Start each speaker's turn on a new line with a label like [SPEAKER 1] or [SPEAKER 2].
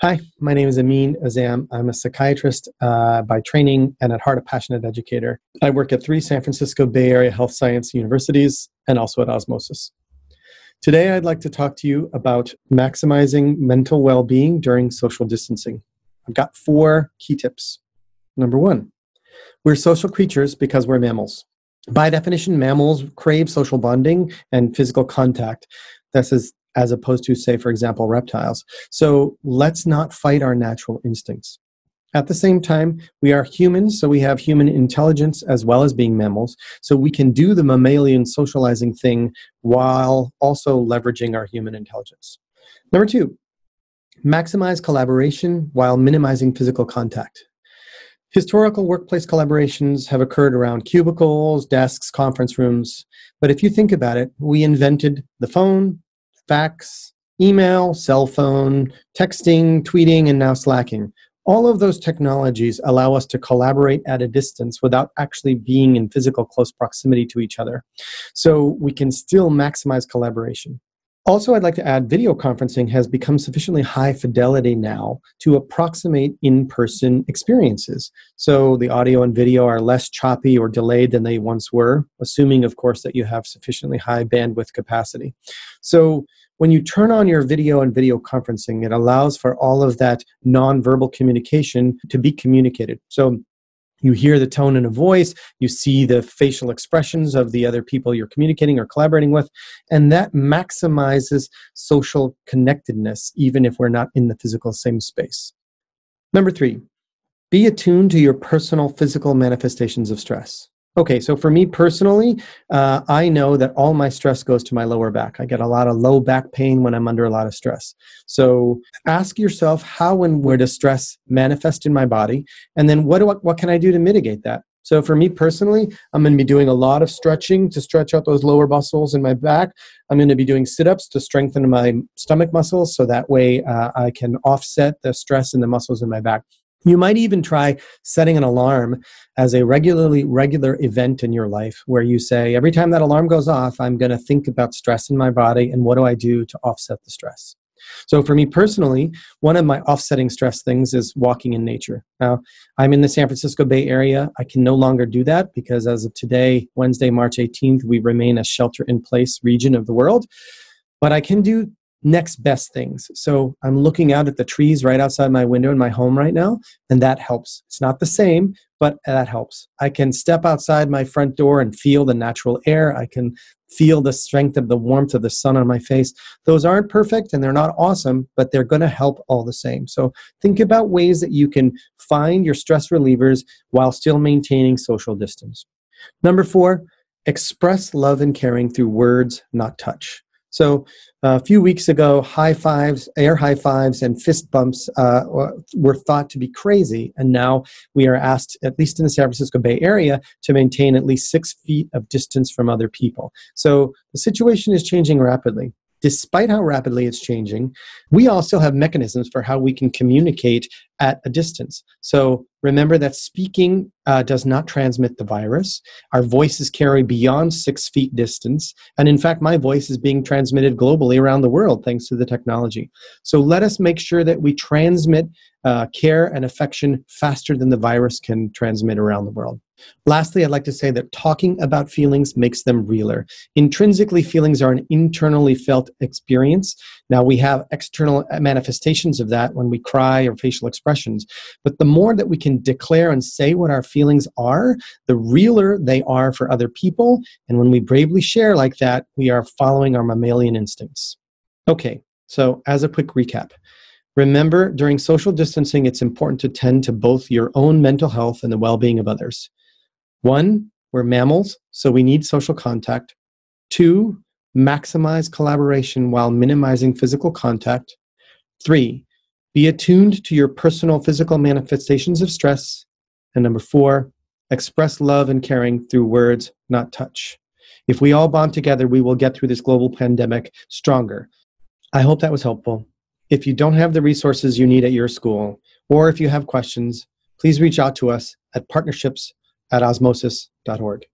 [SPEAKER 1] Hi, my name is Amin Azzam. I'm a psychiatrist by training and at heart a passionate educator. I work at 3 San Francisco Bay Area health science universities and also at Osmosis. Today, I'd like to talk to you about maximizing mental well-being during social distancing. I've got 4 key tips. Number 1, we're social creatures because we're mammals. By definition, mammals crave social bonding and physical contact. This is as opposed to, say, for example, reptiles. So let's not fight our natural instincts. At the same time, we are humans, so we have human intelligence as well as being mammals. So we can do the mammalian socializing thing while also leveraging our human intelligence. Number 2, maximize collaboration while minimizing physical contact. Historical workplace collaborations have occurred around cubicles, desks, conference rooms. But if you think about it, we invented the phone, fax, email, cell phone, texting, tweeting, and now Slacking. All of those technologies allow us to collaborate at a distance without actually being in physical close proximity to each other. So we can still maximize collaboration. Also, I'd like to add, video conferencing has become sufficiently high fidelity now to approximate in-person experiences. So the audio and video are less choppy or delayed than they once were, assuming, of course, that you have sufficiently high bandwidth capacity. So when you turn on your video and video conferencing, it allows for all of that nonverbal communication to be communicated. So you hear the tone in a voice, you see the facial expressions of the other people you're communicating or collaborating with, and that maximizes social connectedness, even if we're not in the physical same space. Number 3, be attuned to your personal physical manifestations of stress. Okay, so for me personally, I know that all my stress goes to my lower back. I get a lot of low back pain when I'm under a lot of stress. So ask yourself, how and where does stress manifest in my body? And then what can I do to mitigate that? So for me personally, I'm going to be doing a lot of stretching to stretch out those lower muscles in my back. I'm going to be doing sit-ups to strengthen my stomach muscles, so that way I can offset the stress in the muscles in my back. You might even try setting an alarm as a regular event in your life where you say, every time that alarm goes off, I'm going to think about stress in my body and what do I do to offset the stress. So for me personally, one of my offsetting stress things is walking in nature. Now, I'm in the San Francisco Bay Area. I can no longer do that because as of today, Wednesday, March 18th, we remain a shelter-in-place region of the world. But I can do next best things. So I'm looking out at the trees right outside my window in my home right now, and that helps. It's not the same, but that helps. I can step outside my front door and feel the natural air. I can feel the strength of the warmth of the sun on my face. Those aren't perfect and they're not awesome, but they're going to help all the same. So think about ways that you can find your stress relievers while still maintaining social distance. Number 4, express love and caring through words, not touch. So a few weeks ago, high fives, air high fives, and fist bumps were thought to be crazy. And now we are asked, at least in the San Francisco Bay Area, to maintain at least 6 feet of distance from other people. So the situation is changing rapidly. Despite how rapidly it's changing, we all still have mechanisms for how we can communicate at a distance. So remember that speaking does not transmit the virus. Our voices carry beyond 6 feet distance. And in fact, my voice is being transmitted globally around the world thanks to the technology. So let us make sure that we transmit care and affection faster than the virus can transmit around the world. Lastly, I'd like to say that talking about feelings makes them realer. Intrinsically, feelings are an internally felt experience. Now, we have external manifestations of that when we cry or facial expressions. But the more that we can declare and say what our feelings are, the realer they are for other people. And when we bravely share like that, we are following our mammalian instincts. Okay, so as a quick recap. Remember, during social distancing, it's important to tend to both your own mental health and the well-being of others. 1, we're mammals, so we need social contact. 2, maximize collaboration while minimizing physical contact. 3, be attuned to your personal physical manifestations of stress. And number 4, express love and caring through words, not touch. If we all bond together, we will get through this global pandemic stronger. I hope that was helpful. If you don't have the resources you need at your school, or if you have questions, please reach out to us at partnerships@osmosis.org.